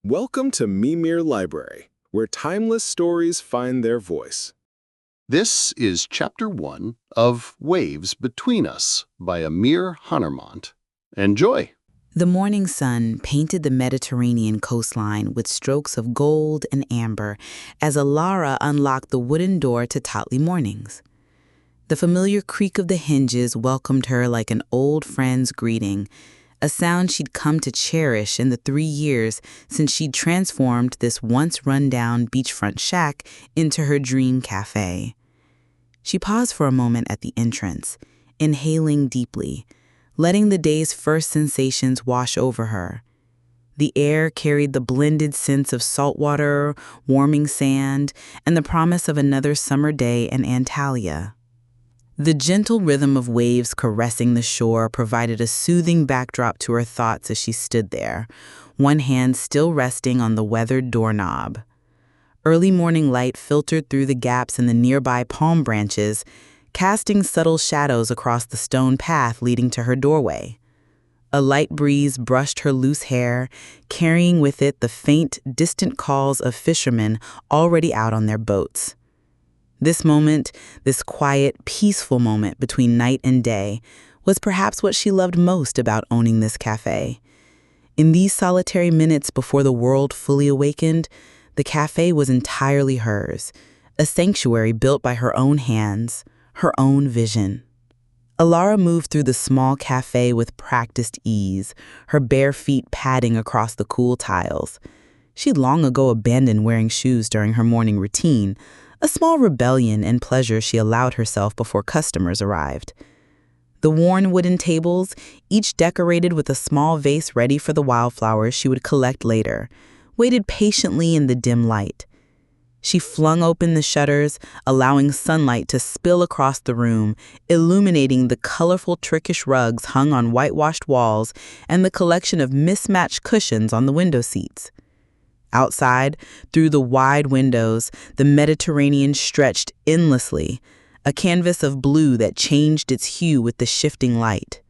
Welcome to Mimir Library, where timeless stories find their voice. This is Chapter 1 of Waves Between Us by Amir Honarmand. Enjoy! The morning sun painted the Mediterranean coastline with strokes of gold and amber as Alara unlocked the wooden door to Totli mornings. The familiar creak of the hinges welcomed her like an old friend's greeting, a sound she'd come to cherish in the 3 years since she'd transformed this once run-down beachfront shack into her dream cafe. She paused for a moment at the entrance, inhaling deeply, letting the day's first sensations wash over her. The air carried the blended scents of saltwater, warming sand, and the promise of another summer day in Antalya. The gentle rhythm of waves caressing the shore provided a soothing backdrop to her thoughts as she stood there, one hand still resting on the weathered doorknob. Early morning light filtered through the gaps in the nearby palm branches, casting subtle shadows across the stone path leading to her doorway. A light breeze brushed her loose hair, carrying with it the faint, distant calls of fishermen already out on their boats. This moment, this quiet, peaceful moment between night and day, was perhaps what she loved most about owning this cafe. In these solitary minutes before the world fully awakened, the cafe was entirely hers, a sanctuary built by her own hands, her own vision. Alara moved through the small cafe with practiced ease, her bare feet padding across the cool tiles. She'd long ago abandoned wearing shoes during her morning routine, a small rebellion and pleasure she allowed herself before customers arrived. The worn wooden tables, each decorated with a small vase ready for the wildflowers she would collect later, waited patiently in the dim light. She flung open the shutters, allowing sunlight to spill across the room, illuminating the colorful Turkish rugs hung on whitewashed walls and the collection of mismatched cushions on the window seats. Outside, through the wide windows, the Mediterranean stretched endlessly, a canvas of blue that changed its hue with the shifting light.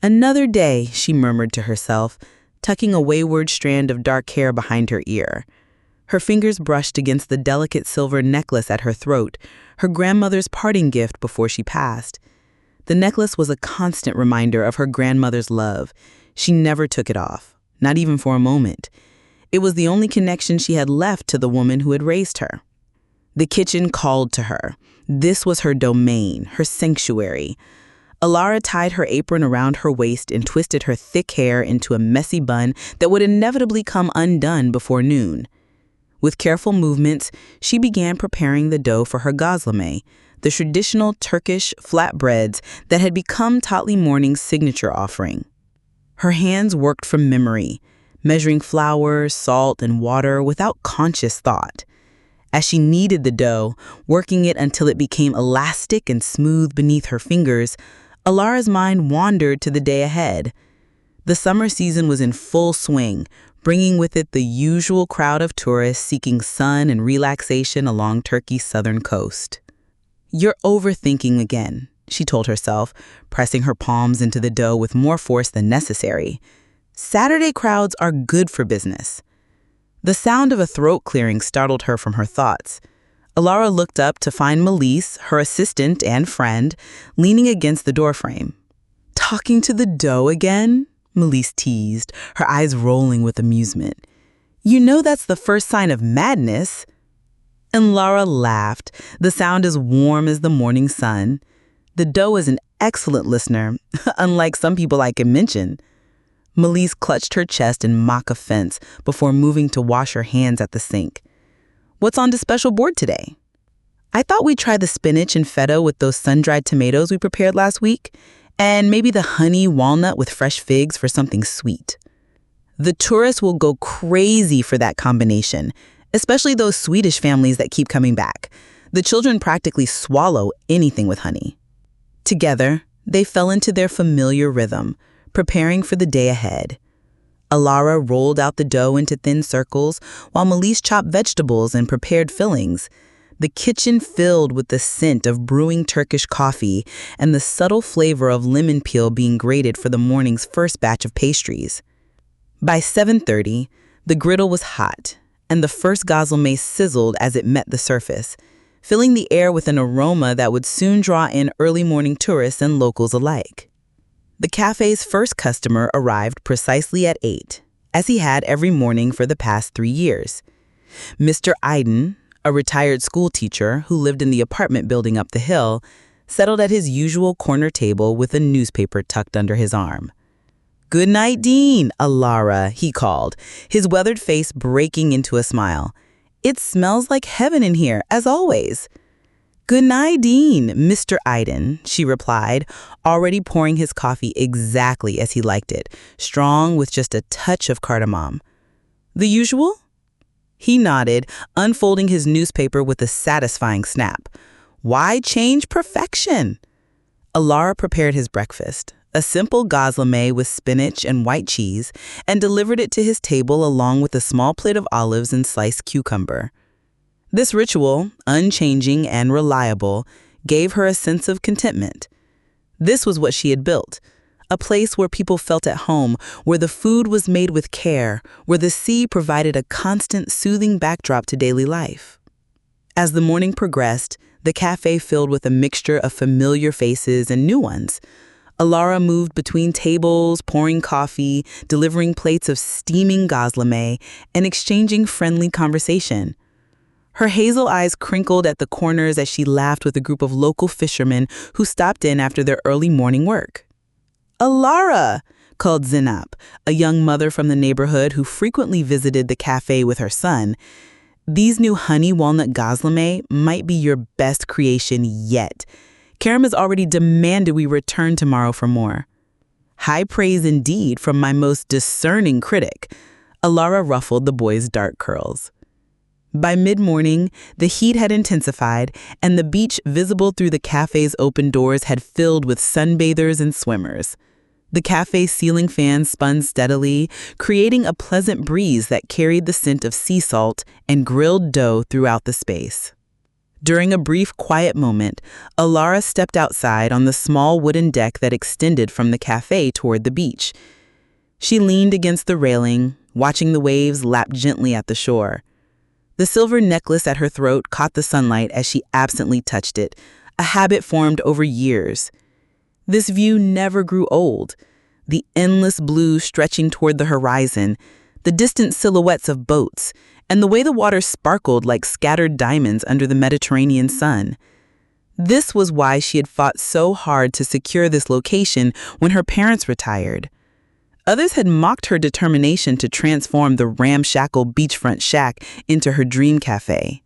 Another day, she murmured to herself, tucking a wayward strand of dark hair behind her ear. Her fingers brushed against the delicate silver necklace at her throat, her grandmother's parting gift before she passed. The necklace was a constant reminder of her grandmother's love. She never took it off, not even for a moment. It was the only connection she had left to the woman who had raised her. The kitchen called to her. This was her domain, her sanctuary. Alara tied her apron around her waist and twisted her thick hair into a messy bun that would inevitably come undone before noon. With careful movements, she began preparing the dough for her gazlame, the traditional Turkish flatbreads that had become Totli morning's signature offering. Her hands worked from memory, measuring flour, salt, and water without conscious thought. As she kneaded the dough, working it until it became elastic and smooth beneath her fingers, Alara's mind wandered to the day ahead. The summer season was in full swing, bringing with it the usual crowd of tourists seeking sun and relaxation along Turkey's southern coast. "You're overthinking again," she told herself, pressing her palms into the dough with more force than necessary. Saturday crowds are good for business. The sound of a throat clearing startled her from her thoughts. Alara looked up to find Melise, her assistant and friend, leaning against the doorframe. "Talking to the dough again?" Melise teased, her eyes rolling with amusement. "You know that's the first sign of madness." And Lara laughed, the sound as warm as the morning sun. The dough is an excellent listener, unlike some people I can mention. Melise clutched her chest in mock offense before moving to wash her hands at the sink. "What's on the special board today?" "I thought we'd try the spinach and feta with those sun-dried tomatoes we prepared last week, and maybe the honey walnut with fresh figs for something sweet." The tourists will go crazy for that combination, especially those Swedish families that keep coming back. The children practically swallow anything with honey. Together, they fell into their familiar rhythm, preparing for the day ahead. Alara rolled out the dough into thin circles, while Melise chopped vegetables and prepared fillings. The kitchen filled with the scent of brewing Turkish coffee and the subtle flavor of lemon peel being grated for the morning's first batch of pastries. By 7:30, The griddle was hot, and the first gazleme sizzled as it met the surface, filling the air with an aroma that would soon draw in early morning tourists and locals alike. The cafe's first customer arrived precisely at 8, as he had every morning for the past 3 years. Mr. Iden, a retired school teacher who lived in the apartment building up the hill, settled at his usual corner table with a newspaper tucked under his arm. "Good night, Dean, Alara," he called, his weathered face breaking into a smile. "It smells like heaven in here, as always." "Good night, Dean, Mr. Iden," she replied, already pouring his coffee exactly as he liked it, strong with just a touch of cardamom. "The usual?" He nodded, unfolding his newspaper with a satisfying snap. "Why change perfection?" Alara prepared his breakfast, a simple gazleme with spinach and white cheese, and delivered it to his table along with a small plate of olives and sliced cucumber. This ritual, unchanging and reliable, gave her a sense of contentment. This was what she had built, a place where people felt at home, where the food was made with care, where the sea provided a constant, soothing backdrop to daily life. As the morning progressed, the cafe filled with a mixture of familiar faces and new ones. Alara moved between tables, pouring coffee, delivering plates of steaming gazleme, and exchanging friendly conversation. Her hazel eyes crinkled at the corners as she laughed with a group of local fishermen who stopped in after their early morning work. "Alara," called Zinap, a young mother from the neighborhood who frequently visited the cafe with her son. "These new honey walnut gazleme might be your best creation yet. Karam has already demanded we return tomorrow for more." "High praise indeed from my most discerning critic." Alara ruffled the boy's dark curls. By mid-morning, the heat had intensified, and the beach visible through the cafe's open doors had filled with sunbathers and swimmers. The cafe's ceiling fan spun steadily, creating a pleasant breeze that carried the scent of sea salt and grilled dough throughout the space. During a brief, quiet moment, Alara stepped outside on the small wooden deck that extended from the cafe toward the beach. She leaned against the railing, watching the waves lap gently at the shore. The silver necklace at her throat caught the sunlight as she absently touched it, a habit formed over years. This view never grew old. The endless blue stretching toward the horizon, the distant silhouettes of boats, and the way the water sparkled like scattered diamonds under the Mediterranean sun. This was why she had fought so hard to secure this location when her parents retired. Others had mocked her determination to transform the ramshackle beachfront shack into her dream cafe.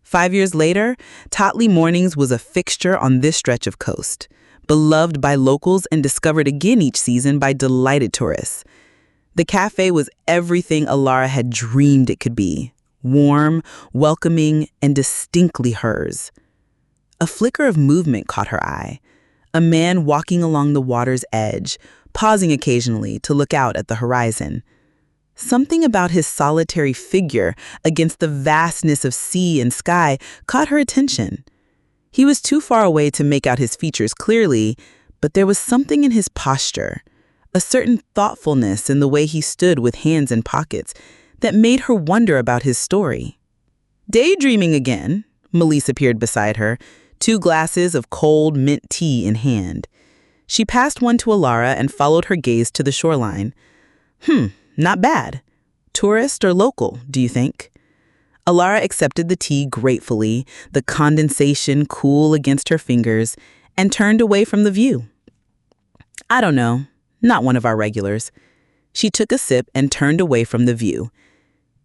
5 years later, Tatli Mornings was a fixture on this stretch of coast, beloved by locals and discovered again each season by delighted tourists. The cafe was everything Alara had dreamed it could be, warm, welcoming, and distinctly hers. A flicker of movement caught her eye, a man walking along the water's edge, pausing occasionally to look out at the horizon. Something about his solitary figure against the vastness of sea and sky caught her attention. He was too far away to make out his features clearly, but there was something in his posture, a certain thoughtfulness in the way he stood with hands in pockets, that made her wonder about his story. "Daydreaming again?" Melise appeared beside her, 2 glasses of cold mint tea in hand. She passed one to Alara and followed her gaze to the shoreline. Not bad. Tourist or local, do you think?" Alara accepted the tea gratefully, the condensation cool against her fingers, and turned away from the view. "I don't know. Not one of our regulars." She took a sip and turned away from the view.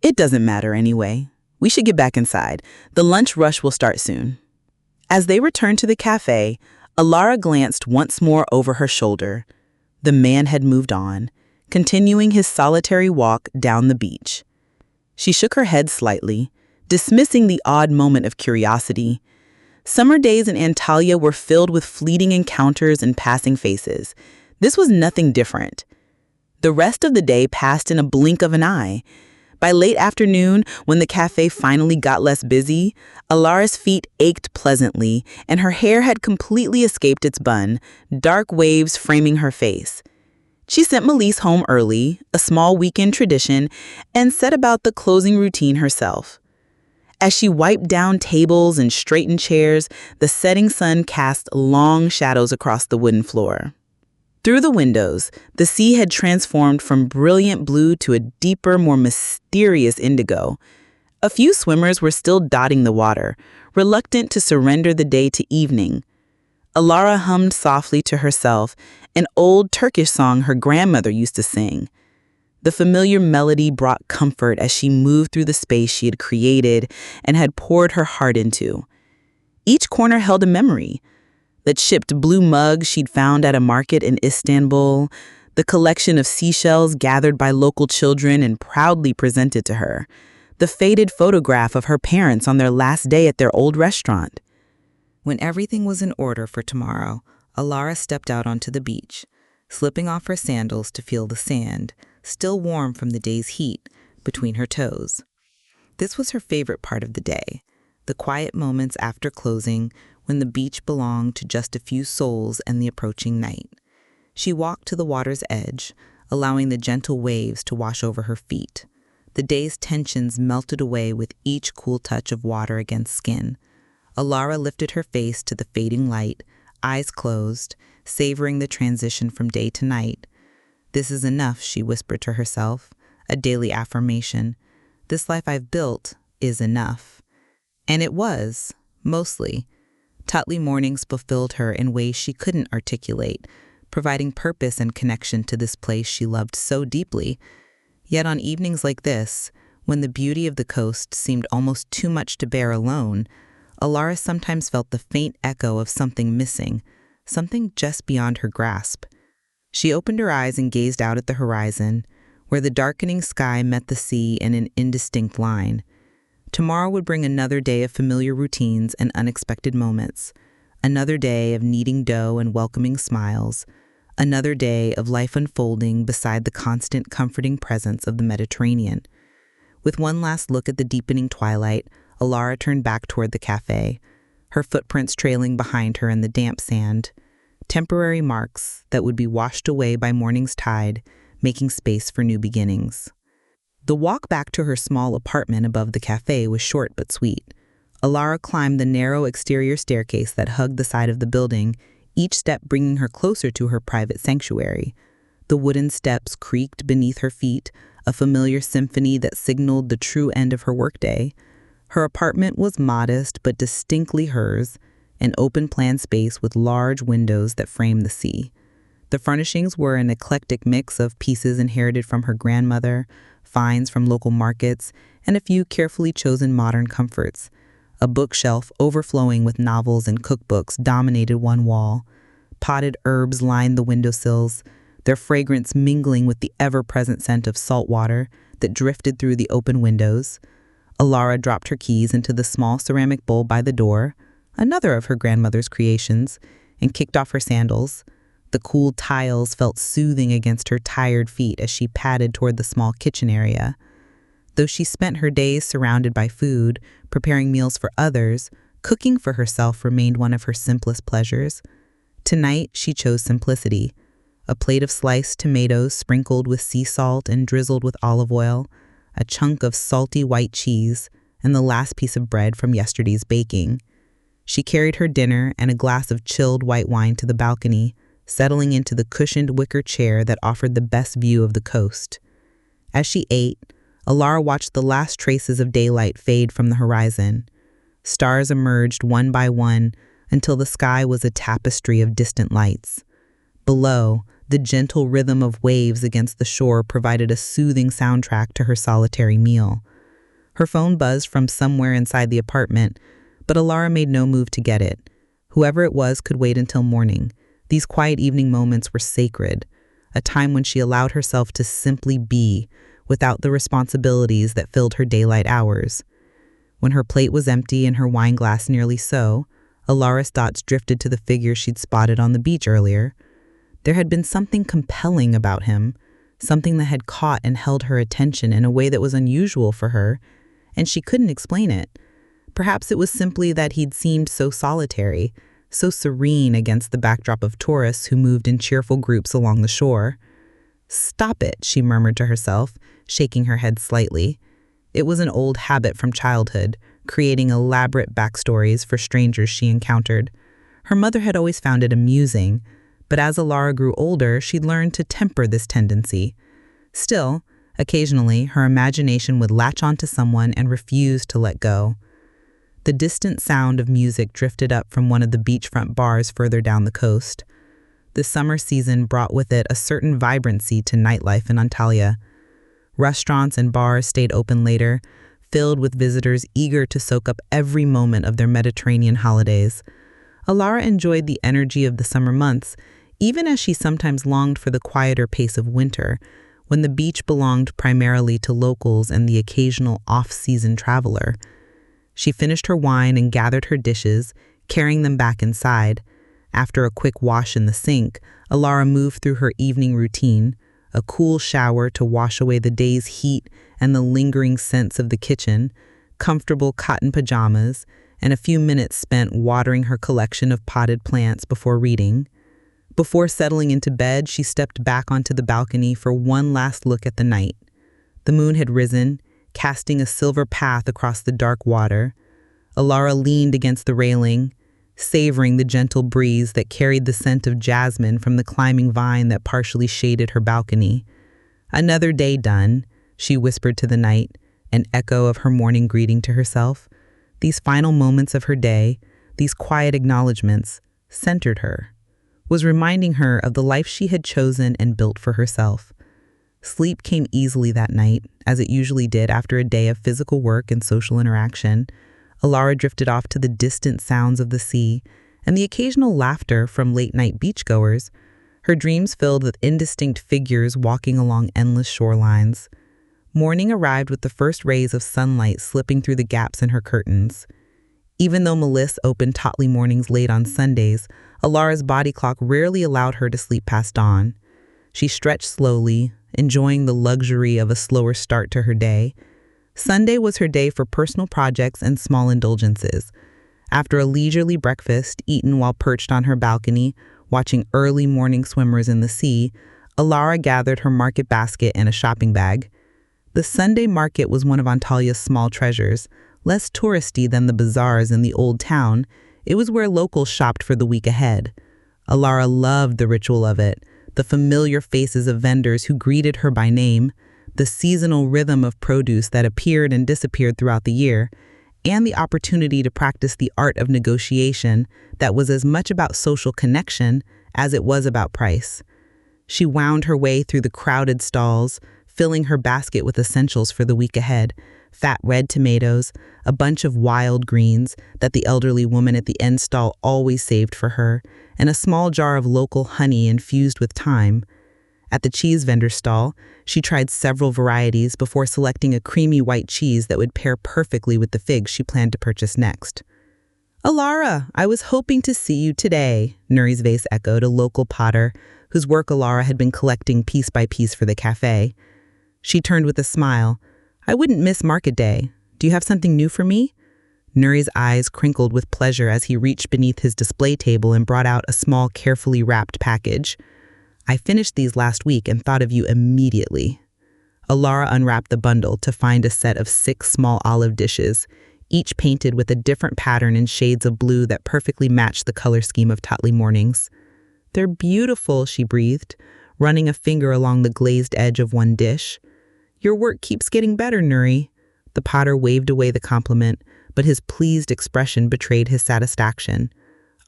"It doesn't matter anyway. We should get back inside. The lunch rush will start soon." As they returned to the cafe, Alara glanced once more over her shoulder. The man had moved on, continuing his solitary walk down the beach. She shook her head slightly, dismissing the odd moment of curiosity. Summer days in Antalya were filled with fleeting encounters and passing faces. This was nothing different. The rest of the day passed in a blink of an eye. By late afternoon, when the cafe finally got less busy, Alara's feet ached pleasantly, and her hair had completely escaped its bun, dark waves framing her face. She sent Melise home early, a small weekend tradition, and set about the closing routine herself. As she wiped down tables and straightened chairs, the setting sun cast long shadows across the wooden floor. Through the windows, the sea had transformed from brilliant blue to a deeper, more mysterious indigo. A few swimmers were still dotting the water, reluctant to surrender the day to evening. Alara hummed softly to herself an old Turkish song her grandmother used to sing. The familiar melody brought comfort as she moved through the space she had created and had poured her heart into. Each corner held a memory. The chipped blue mug she'd found at a market in Istanbul, the collection of seashells gathered by local children and proudly presented to her, the faded photograph of her parents on their last day at their old restaurant. When everything was in order for tomorrow, Alara stepped out onto the beach, slipping off her sandals to feel the sand, still warm from the day's heat, between her toes. This was her favorite part of the day, the quiet moments after closing when the beach belonged to just a few souls and the approaching night. She walked to the water's edge, allowing the gentle waves to wash over her feet. The day's tensions melted away with each cool touch of water against skin. Alara lifted her face to the fading light, eyes closed, savoring the transition from day to night. "This is enough," she whispered to herself, a daily affirmation. "This life I've built is enough." And it was, mostly. Tatlı mornings fulfilled her in ways she couldn't articulate, providing purpose and connection to this place she loved so deeply. Yet on evenings like this, when the beauty of the coast seemed almost too much to bear alone, Alara sometimes felt the faint echo of something missing, something just beyond her grasp. She opened her eyes and gazed out at the horizon, where the darkening sky met the sea in an indistinct line. Tomorrow would bring another day of familiar routines and unexpected moments, another day of kneading dough and welcoming smiles, another day of life unfolding beside the constant comforting presence of the Mediterranean. With one last look at the deepening twilight, Alara turned back toward the cafe, her footprints trailing behind her in the damp sand, temporary marks that would be washed away by morning's tide, making space for new beginnings. The walk back to her small apartment above the cafe was short but sweet. Alara climbed the narrow exterior staircase that hugged the side of the building, each step bringing her closer to her private sanctuary. The wooden steps creaked beneath her feet, a familiar symphony that signaled the true end of her workday. Her apartment was modest but distinctly hers, an open-plan space with large windows that framed the sea. The furnishings were an eclectic mix of pieces inherited from her grandmother, finds from local markets, and a few carefully chosen modern comforts. A bookshelf overflowing with novels and cookbooks dominated one wall. Potted herbs lined the windowsills, their fragrance mingling with the ever-present scent of salt water that drifted through the open windows. Alara dropped her keys into the small ceramic bowl by the door, another of her grandmother's creations, and kicked off her sandals. The cool tiles felt soothing against her tired feet as she padded toward the small kitchen area. Though she spent her days surrounded by food, preparing meals for others, cooking for herself remained one of her simplest pleasures. Tonight, she chose simplicity. A plate of sliced tomatoes sprinkled with sea salt and drizzled with olive oil, a chunk of salty white cheese, and the last piece of bread from yesterday's baking. She carried her dinner and a glass of chilled white wine to the balcony, settling into the cushioned wicker chair that offered the best view of the coast. As she ate, Alara watched the last traces of daylight fade from the horizon. Stars emerged one by one until the sky was a tapestry of distant lights. Below, the gentle rhythm of waves against the shore provided a soothing soundtrack to her solitary meal. Her phone buzzed from somewhere inside the apartment, but Alara made no move to get it. Whoever it was could wait until morning. These quiet evening moments were sacred, a time when she allowed herself to simply be, without the responsibilities that filled her daylight hours. When her plate was empty and her wine glass nearly so, Alara's thoughts drifted to the figure she'd spotted on the beach earlier. There had been something compelling about him, something that had caught and held her attention in a way that was unusual for her, and she couldn't explain it. Perhaps it was simply that he'd seemed so solitary, so serene against the backdrop of tourists who moved in cheerful groups along the shore. "Stop it," she murmured to herself, shaking her head slightly. It was an old habit from childhood, creating elaborate backstories for strangers she encountered. Her mother had always found it amusing, but as Alara grew older, she'd learned to temper this tendency. Still, occasionally, her imagination would latch onto someone and refuse to let go. The distant sound of music drifted up from one of the beachfront bars further down the coast. The summer season brought with it a certain vibrancy to nightlife in Antalya. Restaurants and bars stayed open later, filled with visitors eager to soak up every moment of their Mediterranean holidays. Alara enjoyed the energy of the summer months, even as she sometimes longed for the quieter pace of winter, when the beach belonged primarily to locals and the occasional off-season traveler. She finished her wine and gathered her dishes, carrying them back inside. After a quick wash in the sink, Alara moved through her evening routine, a cool shower to wash away the day's heat and the lingering scents of the kitchen, comfortable cotton pajamas, and a few minutes spent watering her collection of potted plants before reading. Before settling into bed, she stepped back onto the balcony for one last look at the night. The moon had risen, casting a silver path across the dark water. Alara leaned against the railing, savoring the gentle breeze that carried the scent of jasmine from the climbing vine that partially shaded her balcony. "Another day done," she whispered to the night, an echo of her morning greeting to herself. These final moments of her day, these quiet acknowledgments, centered her, was reminding her of the life she had chosen and built for herself. Sleep came easily that night, as it usually did after a day of physical work and social interaction. Alara drifted off to the distant sounds of the sea and the occasional laughter from late-night beachgoers, her dreams filled with indistinct figures walking along endless shorelines. Morning arrived with the first rays of sunlight slipping through the gaps in her curtains. Even though Melissa opened Totley mornings late on Sundays, Alara's body clock rarely allowed her to sleep past dawn. She stretched slowly, enjoying the luxury of a slower start to her day. Sunday was her day for personal projects and small indulgences. After a leisurely breakfast, eaten while perched on her balcony, watching early morning swimmers in the sea, Alara gathered her market basket and a shopping bag. The Sunday market was one of Antalya's small treasures, less touristy than the bazaars in the old town. It was where locals shopped for the week ahead. Alara loved the ritual of it, the familiar faces of vendors who greeted her by name, the seasonal rhythm of produce that appeared and disappeared throughout the year, and the opportunity to practice the art of negotiation that was as much about social connection as it was about price. She wound her way through the crowded stalls, filling her basket with essentials for the week ahead: fat red tomatoes, a bunch of wild greens that the elderly woman at the end stall always saved for her, and a small jar of local honey infused with thyme. At the cheese vendor stall, she tried several varieties before selecting a creamy white cheese that would pair perfectly with the figs she planned to purchase next. "Alara, I was hoping to see you today," Nuri's vase echoed, a local potter whose work Alara had been collecting piece by piece for the cafe. She turned with a smile. "I wouldn't miss market day. Do you have something new for me?" Nuri's eyes crinkled with pleasure as he reached beneath his display table and brought out a small, carefully wrapped package. "I finished these last week and thought of you immediately." Alara unwrapped the bundle to find a set of 6 small olive dishes, each painted with a different pattern in shades of blue that perfectly matched the color scheme of Totley mornings. "They're beautiful," she breathed, running a finger along the glazed edge of one dish. "Your work keeps getting better, Nuri." The potter waved away the compliment, but his pleased expression betrayed his satisfaction.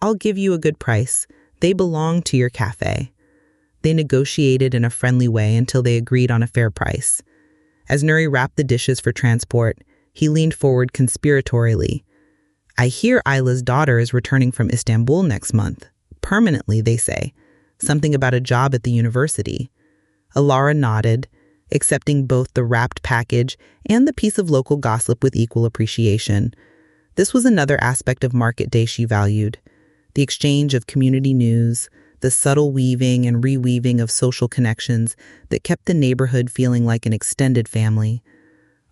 "I'll give you a good price. They belong to your cafe." They negotiated in a friendly way until they agreed on a fair price. As Nuri wrapped the dishes for transport, he leaned forward conspiratorially. "I hear Ayla's daughter is returning from Istanbul next month. Permanently, they say. Something about a job at the university." Alara nodded, accepting both the wrapped package and the piece of local gossip with equal appreciation. This was another aspect of market day she valued: the exchange of community news, the subtle weaving and reweaving of social connections that kept the neighborhood feeling like an extended family.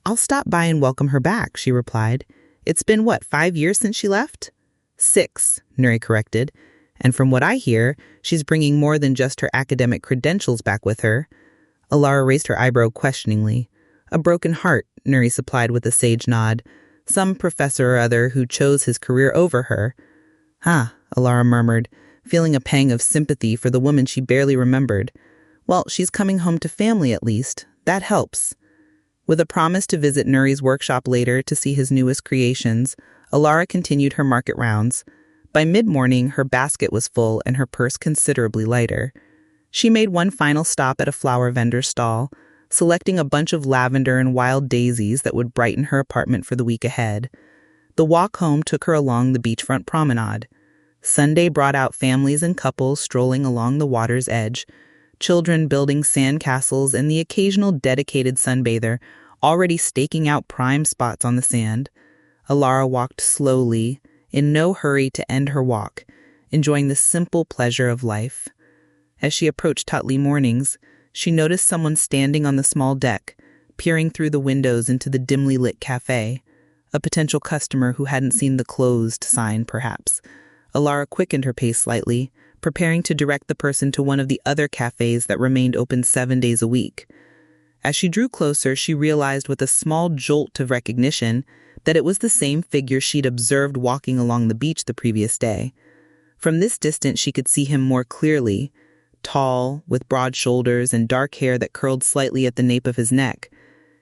"I'll stop by and welcome her back," she replied. "It's been, 5 years since she left?" 6, Nuri corrected. "And from what I hear, she's bringing more than just her academic credentials back with her." Alara raised her eyebrow questioningly. A broken heart, Nuri supplied with a sage nod. Some professor or other who chose his career over her. Alara murmured, feeling a pang of sympathy for the woman she barely remembered. Well, she's coming home to family at least. That helps. With a promise to visit Nuri's workshop later to see his newest creations, Alara continued her market rounds. By mid-morning, her basket was full and her purse considerably lighter. She made one final stop at a flower vendor's stall, selecting a bunch of lavender and wild daisies that would brighten her apartment for the week ahead. The walk home took her along the beachfront promenade. Sunday brought out families and couples strolling along the water's edge, children building sand castles and the occasional dedicated sunbather already staking out prime spots on the sand. Alara walked slowly, in no hurry to end her walk, enjoying the simple pleasure of life. As she approached Tatli Mornings, she noticed someone standing on the small deck, peering through the windows into the dimly lit cafe. A potential customer who hadn't seen the closed sign, perhaps. Alara quickened her pace slightly, preparing to direct the person to one of the other cafes that remained open 7 days a week. As she drew closer, she realized with a small jolt of recognition that it was the same figure she'd observed walking along the beach the previous day. From this distance, she could see him more clearly, tall, with broad shoulders and dark hair that curled slightly at the nape of his neck.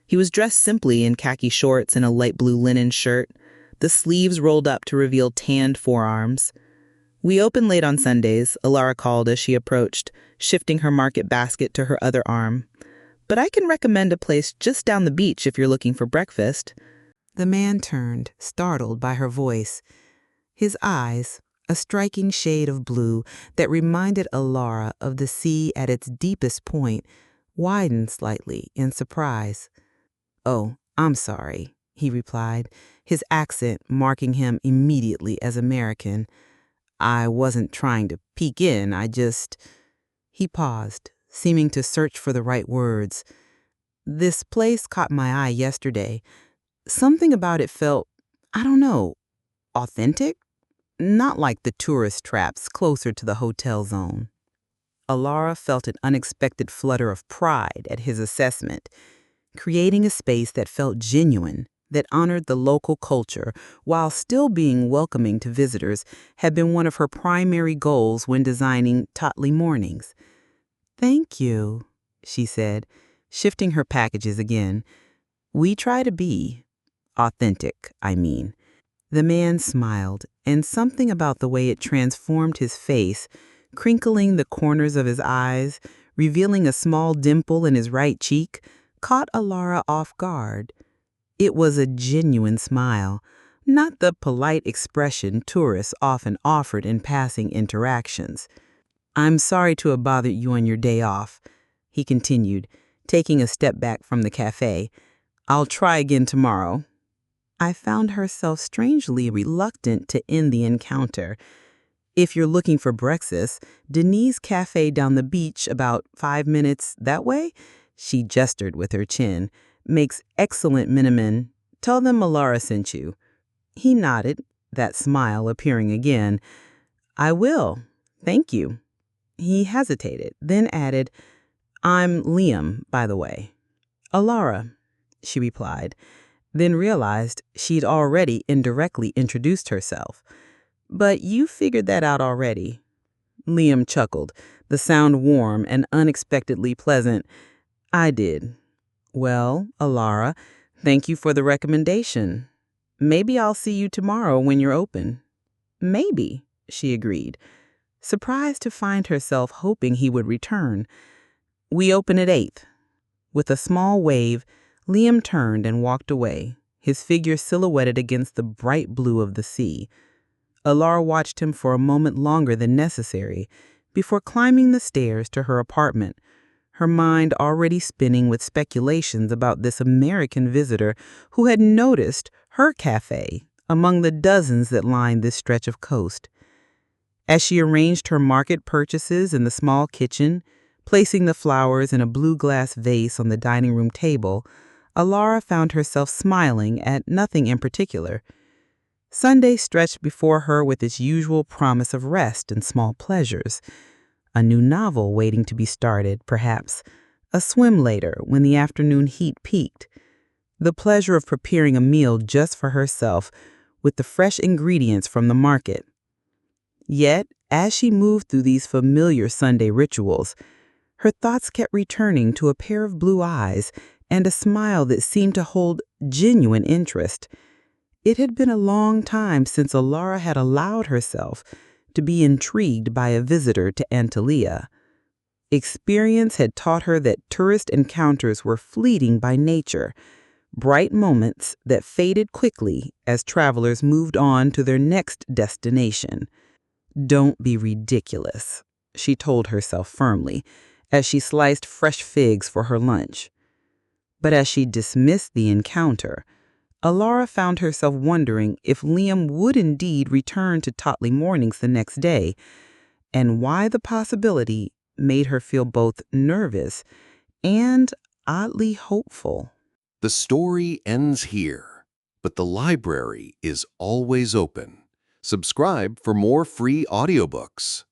He was dressed simply in khaki shorts and a light blue linen shirt, the sleeves rolled up to reveal tanned forearms. "We open late on Sundays," Alara called as she approached, shifting her market basket to her other arm. "But I can recommend a place just down the beach if you're looking for breakfast." The man turned, startled by her voice. His eyes, a striking shade of blue that reminded Alara of the sea at its deepest point, widened slightly in surprise. "Oh, I'm sorry," he replied, his accent marking him immediately as American. "I wasn't trying to peek in, He paused, seeming to search for the right words. "This place caught my eye yesterday. Something about it felt, I don't know, authentic? Not like the tourist traps closer to the hotel zone." Alara felt an unexpected flutter of pride at his assessment. Creating a space that felt genuine, that honored the local culture while still being welcoming to visitors had been one of her primary goals when designing Tatli Mornings. "Thank you," she said, shifting her packages again. "We try to be authentic, I mean." The man smiled, and something about the way it transformed his face, crinkling the corners of his eyes, revealing a small dimple in his right cheek, caught Alara off guard. It was a genuine smile, not the polite expression tourists often offered in passing interactions. "I'm sorry to have bothered you on your day off," he continued, taking a step back from the cafe. "I'll try again tomorrow." I found herself strangely reluctant to end the encounter. "If you're looking for breakfast, Denise Cafe down the beach about 5 minutes that way," she gestured with her chin, "makes excellent minimum. Tell them Alara sent you." He nodded, that smile appearing again. "I will. Thank you." He hesitated, then added, "I'm Liam, by the way." "Alara," she replied, then realized she'd already indirectly introduced herself. "But you figured that out already." Liam chuckled, the sound warm and unexpectedly pleasant. "I did." "Well, Alara, thank you for the recommendation. Maybe I'll see you tomorrow when you're open." "Maybe," she agreed, surprised to find herself hoping he would return. "We open at 8. With a small wave, Liam turned and walked away, his figure silhouetted against the bright blue of the sea. Alara watched him for a moment longer than necessary before climbing the stairs to her apartment, her mind already spinning with speculations about this American visitor who had noticed her cafe among the dozens that lined this stretch of coast. As she arranged her market purchases in the small kitchen, placing the flowers in a blue glass vase on the dining room table, Alara found herself smiling at nothing in particular. Sunday stretched before her with its usual promise of rest and small pleasures. A new novel waiting to be started, perhaps. a swim later when the afternoon heat peaked, the pleasure of preparing a meal just for herself with the fresh ingredients from the market. Yet, as she moved through these familiar Sunday rituals, her thoughts kept returning to a pair of blue eyes and a smile that seemed to hold genuine interest. It had been a long time since Alara had allowed herself to be intrigued by a visitor to Antalya. Experience had taught her that tourist encounters were fleeting by nature, bright moments that faded quickly as travelers moved on to their next destination. "Don't be ridiculous," she told herself firmly, as she sliced fresh figs for her lunch. But as she dismissed the encounter, Alara found herself wondering if Liam would indeed return to Totley Mornings the next day, and why the possibility made her feel both nervous and oddly hopeful. The story ends here, but the library is always open. Subscribe for more free audiobooks.